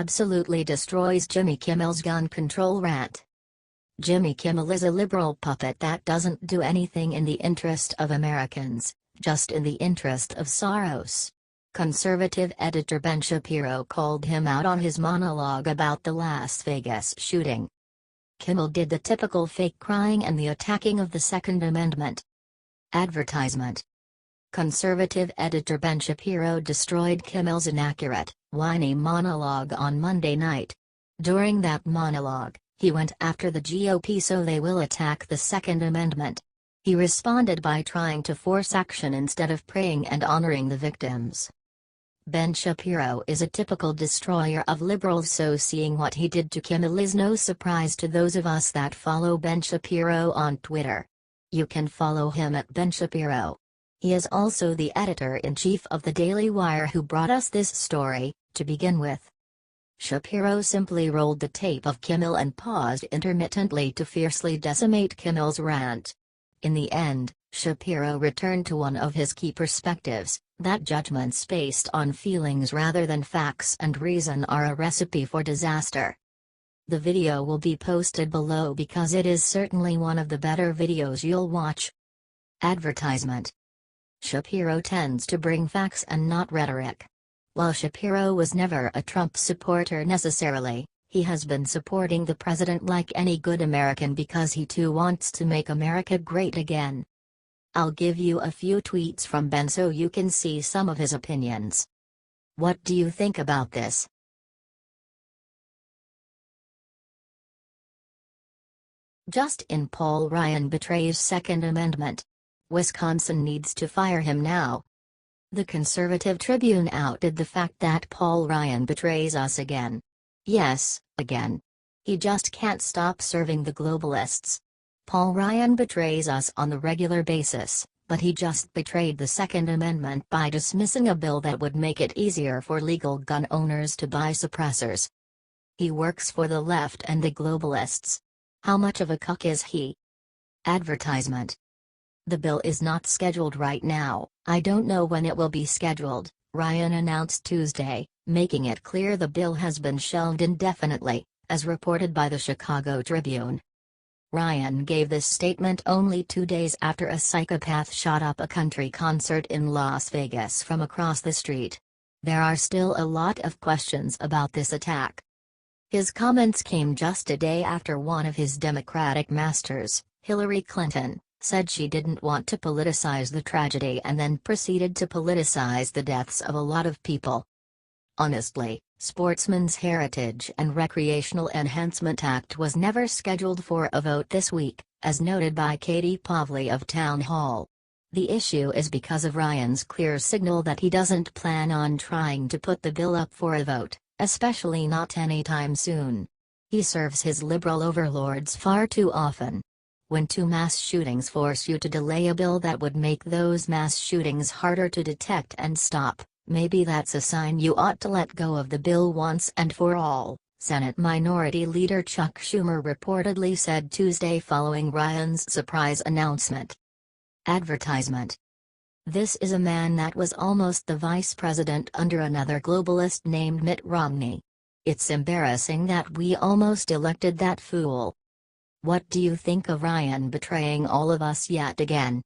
absolutely destroys Jimmy Kimmel's gun control rant. Jimmy Kimmel is a liberal puppet that doesn't do anything in the interest of Americans, just in the interest of Soros. Conservative editor Ben Shapiro called him out on his monologue about the Las Vegas shooting. Kimmel did the typical fake crying and the attacking of the Second Amendment. Advertisement. Conservative editor Ben Shapiro destroyed Kimmel's inaccurate, whiny monologue on Monday night. During that monologue, he went after the GOP so they will attack the Second Amendment. He responded by trying to force action instead of praying and honoring the victims. Ben Shapiro is a typical destroyer of liberals, so seeing what he did to Kimmel is no surprise to those of us that follow Ben Shapiro on Twitter. You can follow him at Ben Shapiro. He is also the editor-in-chief of the Daily Wire who brought us this story, to begin with. Shapiro simply rolled the tape of Kimmel and paused intermittently to fiercely decimate Kimmel's rant. In the end, Shapiro returned to one of his key perspectives, that judgments based on feelings rather than facts and reason are a recipe for disaster. The video will be posted below because it is certainly one of the better videos you'll watch. Advertisement. Shapiro tends to bring facts and not rhetoric. While Shapiro was never a Trump supporter necessarily, he has been supporting the president like any good American because he too wants to make America great again. I'll give you a few tweets from Ben so you can see some of his opinions. What do you think about this? Just in: Paul Ryan betrays Second Amendment. Wisconsin needs to fire him now. The Conservative Tribune outed the fact that Paul Ryan betrays us again. Yes, again. He just can't stop serving the globalists. Paul Ryan betrays us on the regular basis, but he just betrayed the Second Amendment by dismissing a bill that would make it easier for legal gun owners to buy suppressors. He works for the left and the globalists. How much of a cuck is he? Advertisement. The bill is not scheduled right now. I don't know when it will be scheduled, Ryan announced Tuesday, making it clear the bill has been shelved indefinitely, as reported by the Chicago Tribune. Ryan gave this statement only 2 days after a psychopath shot up a country concert in Las Vegas from across the street. There are still a lot of questions about this attack. His comments came just a day after one of his Democratic masters, Hillary Clinton, said she didn't want to politicize the tragedy and then proceeded to politicize the deaths of a lot of people. Honestly, Sportsmen's Heritage and Recreational Enhancement Act was never scheduled for a vote this week, as noted by Katie Pavley of Town Hall. The issue is because of Ryan's clear signal that he doesn't plan on trying to put the bill up for a vote, especially not anytime soon. He serves his liberal overlords far too often. When 2 mass shootings force you to delay a bill that would make those mass shootings harder to detect and stop, maybe that's a sign you ought to let go of the bill once and for all, Senate Minority Leader Chuck Schumer reportedly said Tuesday following Ryan's surprise announcement. Advertisement. This is a man that was almost the vice president under another globalist named Mitt Romney. It's embarrassing that we almost elected that fool. What do you think of Ryan betraying all of us yet again?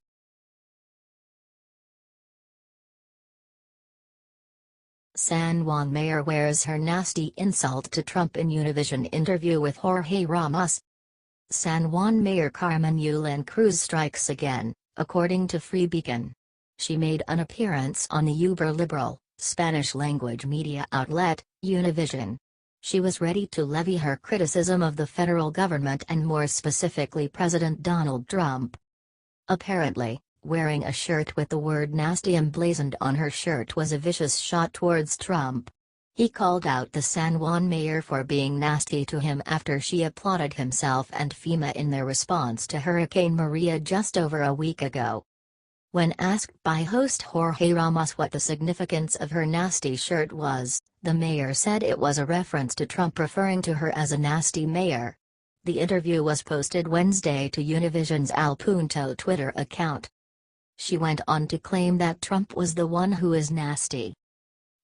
San Juan mayor wears her nasty insult to Trump in Univision interview with Jorge Ramos. San Juan Mayor Carmen Yulín Cruz strikes again, according to Free Beacon. She made an appearance on the uber-liberal, Spanish-language media outlet, Univision. She was ready to levy her criticism of the federal government and more specifically President Donald Trump. Apparently, wearing a shirt with the word nasty emblazoned on her shirt was a vicious shot towards Trump. He called out the San Juan mayor for being nasty to him after she applauded himself and FEMA in their response to Hurricane Maria just over a week ago. When asked by host Jorge Ramos what the significance of her nasty shirt was, the mayor said it was a reference to Trump referring to her as a nasty mayor. The interview was posted Wednesday to Univision's Al Punto Twitter account. She went on to claim that Trump was the one who is nasty.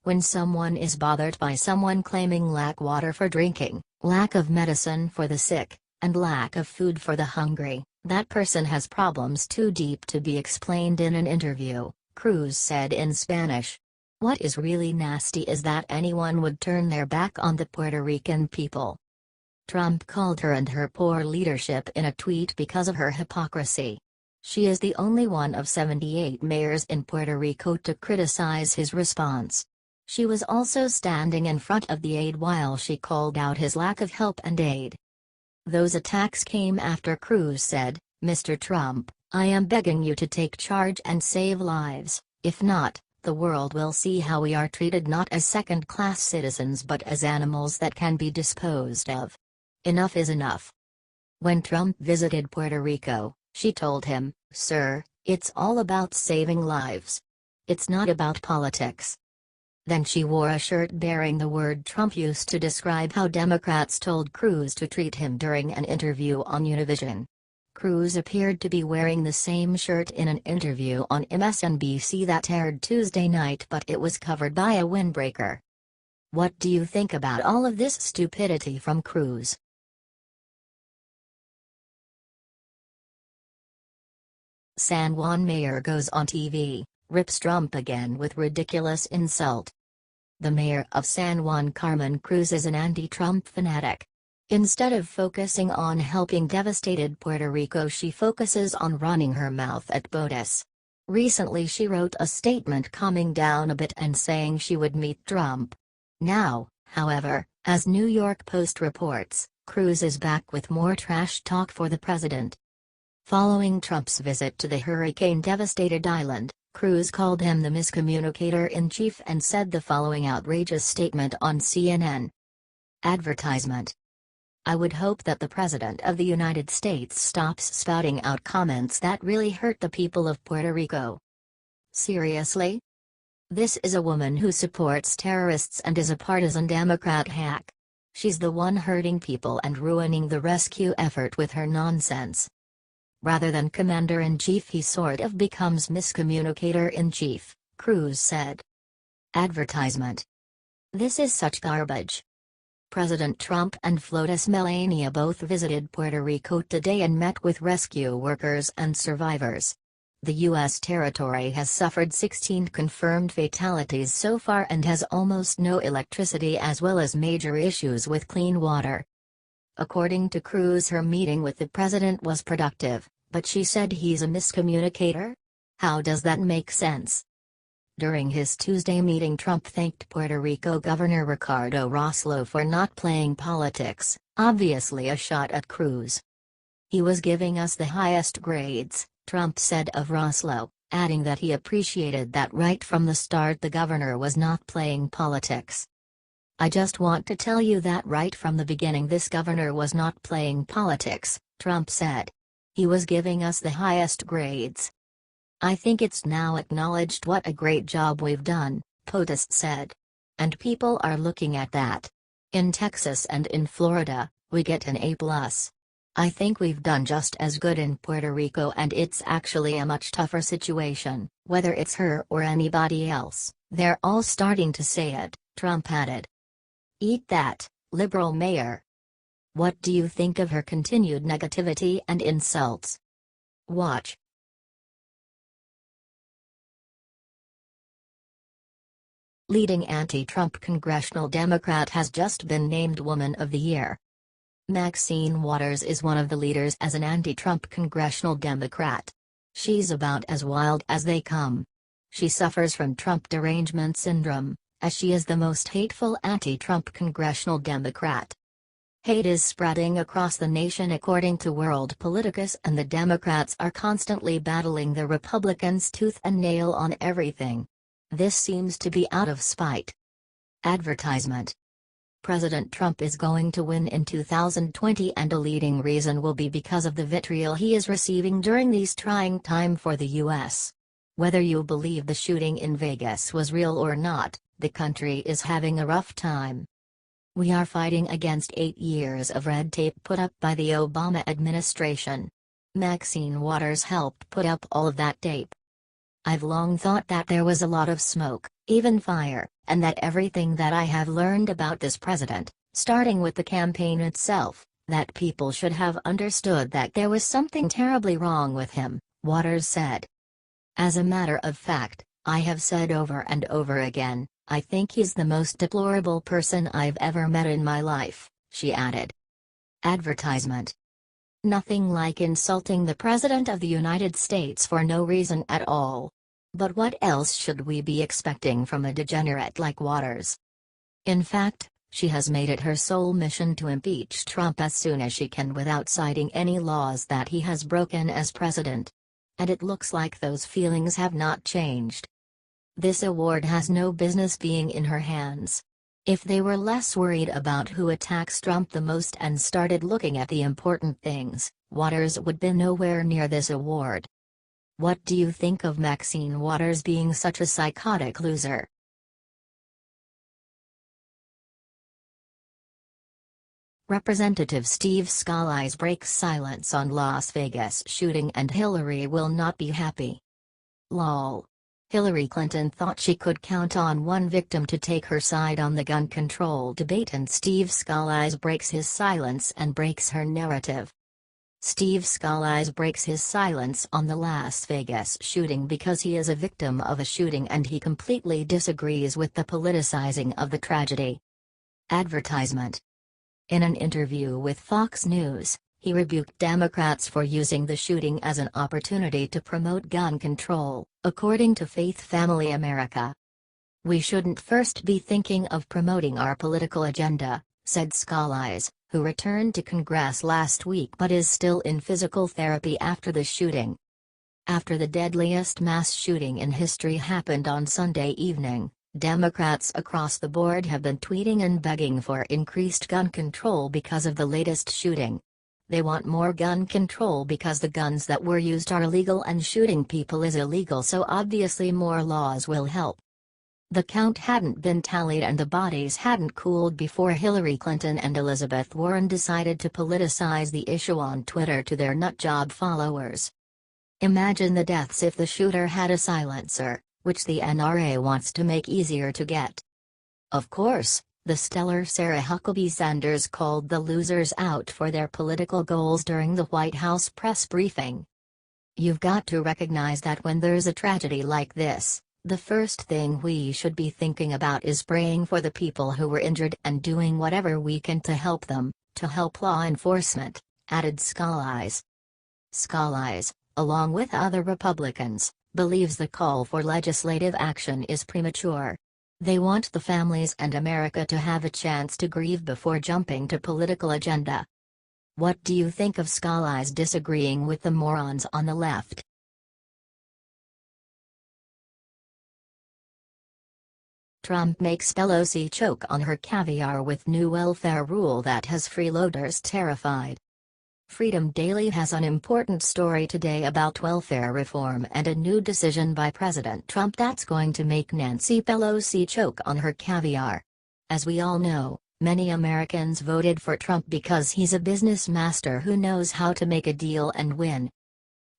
When someone is bothered by someone claiming lack water for drinking, lack of medicine for the sick, and lack of food for the hungry, that person has problems too deep to be explained in an interview, Cruz said in Spanish. What is really nasty is that anyone would turn their back on the Puerto Rican people. Trump called her and her poor leadership in a tweet because of her hypocrisy. She is the only one of 78 mayors in Puerto Rico to criticize his response. She was also standing in front of the aide while she called out his lack of help and aid. Those attacks came after Cruz said, "Mr. Trump, I am begging you to take charge and save lives, if not, the world will see how we are treated not as second-class citizens but as animals that can be disposed of. Enough is enough." When Trump visited Puerto Rico, she told him, "Sir, it's all about saving lives. It's not about politics." Then she wore a shirt bearing the word Trump used to describe how Democrats told Cruz to treat him during an interview on Univision. Cruz appeared to be wearing the same shirt in an interview on MSNBC that aired Tuesday night, but it was covered by a windbreaker. What do you think about all of this stupidity from Cruz? San Juan Mayor goes on TV, rips Trump again with ridiculous insult. The mayor of San Juan, Carmen Cruz, is an anti-Trump fanatic. Instead of focusing on helping devastated Puerto Rico, she focuses on running her mouth at POTUS. Recently she wrote a statement calming down a bit and saying she would meet Trump. Now, however, as New York Post reports, Cruz is back with more trash talk for the president. Following Trump's visit to the hurricane-devastated island, Cruz called him the miscommunicator-in-chief and said the following outrageous statement on CNN. Advertisement. I would hope that the President of the United States stops spouting out comments that really hurt the people of Puerto Rico. Seriously? This is a woman who supports terrorists and is a partisan Democrat hack. She's the one hurting people and ruining the rescue effort with her nonsense. Rather than commander-in-chief, he sort of becomes miscommunicator-in-chief, Cruz said. Advertisement. This is such garbage. President Trump and FLOTUS Melania both visited Puerto Rico today and met with rescue workers and survivors. The U.S. territory has suffered 16 confirmed fatalities so far and has almost no electricity as well as major issues with clean water. According to Cruz, her meeting with the president was productive, but she said he's a miscommunicator? How does that make sense? During his Tuesday meeting, Trump thanked Puerto Rico Governor Ricardo Rossello for not playing politics, obviously a shot at Cruz. He was giving us the highest grades, Trump said of Rossello, adding that he appreciated that right from the start the governor was not playing politics. I just want to tell you that right from the beginning this governor was not playing politics, Trump said. He was giving us the highest grades. I think it's now acknowledged what a great job we've done, POTUS said. And people are looking at that. In Texas and in Florida, we get an A+. I think we've done just as good in Puerto Rico, and it's actually a much tougher situation, whether it's her or anybody else. They're all starting to say it, Trump added. Eat that, liberal mayor. What do you think of her continued negativity and insults? Watch. Leading anti-Trump congressional Democrat has just been named Woman of the Year. Maxine Waters is one of the leaders as an anti-Trump congressional Democrat. She's about as wild as they come. She suffers from Trump derangement syndrome, as she is the most hateful anti-Trump congressional Democrat. Hate is spreading across the nation according to World Politicus, and the Democrats are constantly battling the Republicans tooth and nail on everything. This seems to be out of spite. Advertisement. President Trump is going to win in 2020, and a leading reason will be because of the vitriol he is receiving during these trying times for the U.S. Whether you believe the shooting in Vegas was real or not, the country is having a rough time. We are fighting against 8 years of red tape put up by the Obama administration. Maxine Waters helped put up all of that tape. I've long thought that there was a lot of smoke, even fire, and that everything that I have learned about this president, starting with the campaign itself, that people should have understood that there was something terribly wrong with him," Waters said. "As a matter of fact, I have said over and over again, I think he's the most deplorable person I've ever met in my life," she added. Advertisement. Nothing like insulting the President of the United States for no reason at all. But what else should we be expecting from a degenerate like Waters? In fact, she has made it her sole mission to impeach Trump as soon as she can without citing any laws that he has broken as president. And it looks like those feelings have not changed. This award has no business being in her hands. If they were less worried about who attacks Trump the most and started looking at the important things, Waters would be nowhere near this award. What do you think of Maxine Waters being such a psychotic loser? Representative Steve Scalise breaks silence on Las Vegas shooting and Hillary will not be happy. Lol. Hillary Clinton thought she could count on one victim to take her side on the gun control debate, and Steve Scalise breaks his silence and breaks her narrative. Steve Scalise breaks his silence on the Las Vegas shooting because he is a victim of a shooting and he completely disagrees with the politicizing of the tragedy. Advertisement. In an interview with Fox News, he rebuked Democrats for using the shooting as an opportunity to promote gun control, according to Faith Family America. "We shouldn't first be thinking of promoting our political agenda," said Scalise, who returned to Congress last week but is still in physical therapy after the shooting. After the deadliest mass shooting in history happened on Sunday evening, Democrats across the board have been tweeting and begging for increased gun control because of the latest shooting. They want more gun control because the guns that were used are illegal and shooting people is illegal, so obviously more laws will help. The count hadn't been tallied and the bodies hadn't cooled before Hillary Clinton and Elizabeth Warren decided to politicize the issue on Twitter to their nutjob followers. Imagine the deaths if the shooter had a silencer, which the NRA wants to make easier to get. Of course, the stellar Sarah Huckabee Sanders called the losers out for their political goals during the White House press briefing. You've got to recognize that when there's a tragedy like this, the first thing we should be thinking about is praying for the people who were injured and doing whatever we can to help them, to help law enforcement, added Scalise. Scalise, along with other Republicans, believes the call for legislative action is premature. They want the families and America to have a chance to grieve before jumping to political agenda. What do you think of Scalise disagreeing with the morons on the left? Trump makes Pelosi choke on her caviar with new welfare rule that has freeloaders terrified. Freedom Daily has an important story today about welfare reform and a new decision by President Trump that's going to make Nancy Pelosi choke on her caviar. As we all know, many Americans voted for Trump because he's a business master who knows how to make a deal and win.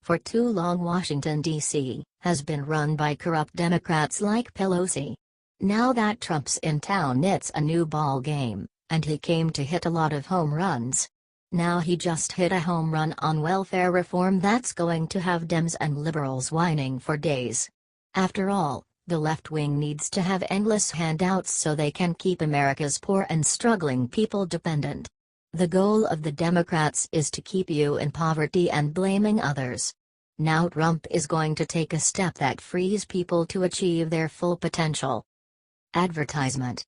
For too long Washington, D.C., has been run by corrupt Democrats like Pelosi. Now that Trump's in town, it's a new ball game, and he came to hit a lot of home runs. Now he just hit a home run on welfare reform that's going to have Dems and liberals whining for days. After all, the left wing needs to have endless handouts so they can keep America's poor and struggling people dependent. The goal of the Democrats is to keep you in poverty and blaming others. Now Trump is going to take a step that frees people to achieve their full potential. Advertisement.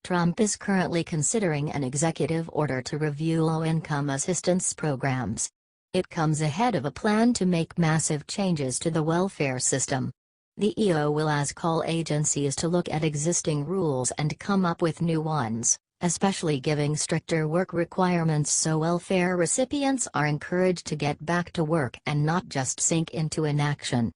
Trump is currently considering an executive order to review low-income assistance programs. It comes ahead of a plan to make massive changes to the welfare system. The EO will ask all agencies to look at existing rules and come up with new ones, especially giving stricter work requirements so welfare recipients are encouraged to get back to work and not just sink into inaction.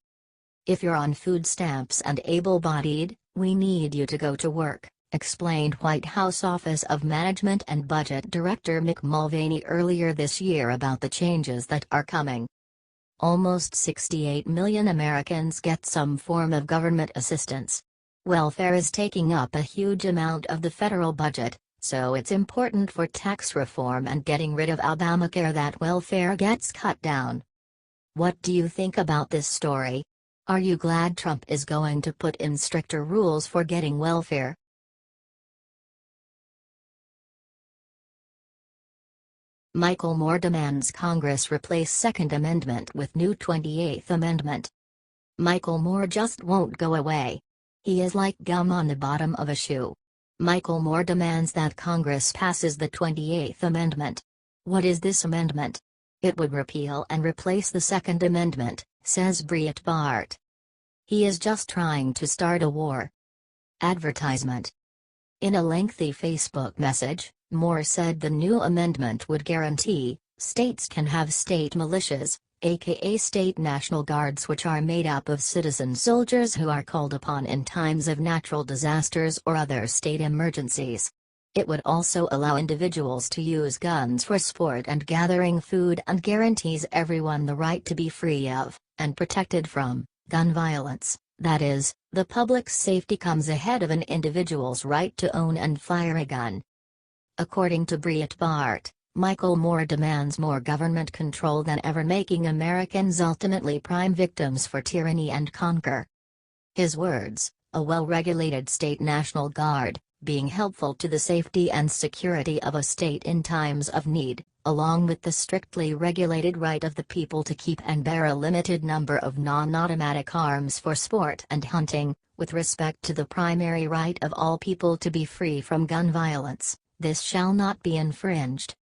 If you're on food stamps and able-bodied, we need you to go to work, explained White House Office of Management and Budget Director Mick Mulvaney earlier this year about the changes that are coming. Almost 68 million Americans get some form of government assistance. Welfare is taking up a huge amount of the federal budget, so it's important for tax reform and getting rid of Obamacare that welfare gets cut down. What do you think about this story? Are you glad Trump is going to put in stricter rules for getting welfare? Michael Moore demands Congress replace Second Amendment with new 28th Amendment. Michael Moore just won't go away. He is like gum on the bottom of a shoe. Michael Moore demands that Congress passes the 28th Amendment. What is this amendment? It would repeal and replace the Second Amendment, says Breitbart. He is just trying to start a war. Advertisement. In a lengthy Facebook message, Moore said the new amendment would guarantee, states can have state militias, aka state National Guards, which are made up of citizen soldiers who are called upon in times of natural disasters or other state emergencies. It would also allow individuals to use guns for sport and gathering food and guarantees everyone the right to be free of, and protected from, gun violence. That is, the public's safety comes ahead of an individual's right to own and fire a gun. According to Breitbart, Michael Moore demands more government control than ever, making Americans ultimately prime victims for tyranny and conquer. His words, a well-regulated state National Guard, being helpful to the safety and security of a state in times of need, along with the strictly regulated right of the people to keep and bear a limited number of non-automatic arms for sport and hunting, with respect to the primary right of all people to be free from gun violence, this shall not be infringed.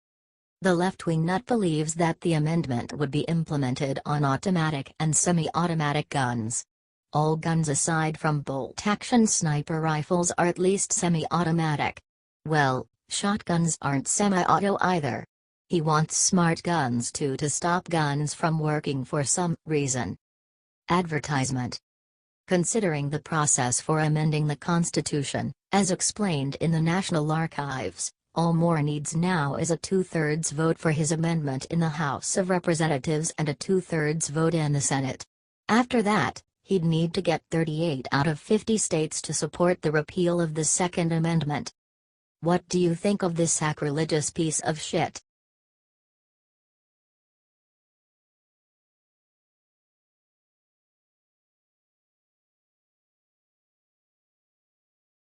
The left-wing nut believes that the amendment would be implemented on automatic and semi-automatic guns. All guns aside from bolt-action sniper rifles are at least semi-automatic. Well, shotguns aren't semi-auto either. He wants smart guns too to stop guns from working for some reason. Advertisement. Considering the process for amending the Constitution, as explained in the National Archives, all Moore needs now is a 2/3 vote for his amendment in the House of Representatives and a 2/3 vote in the Senate. After that, he'd need to get 38 out of 50 states to support the repeal of the Second Amendment. What do you think of this sacrilegious piece of shit?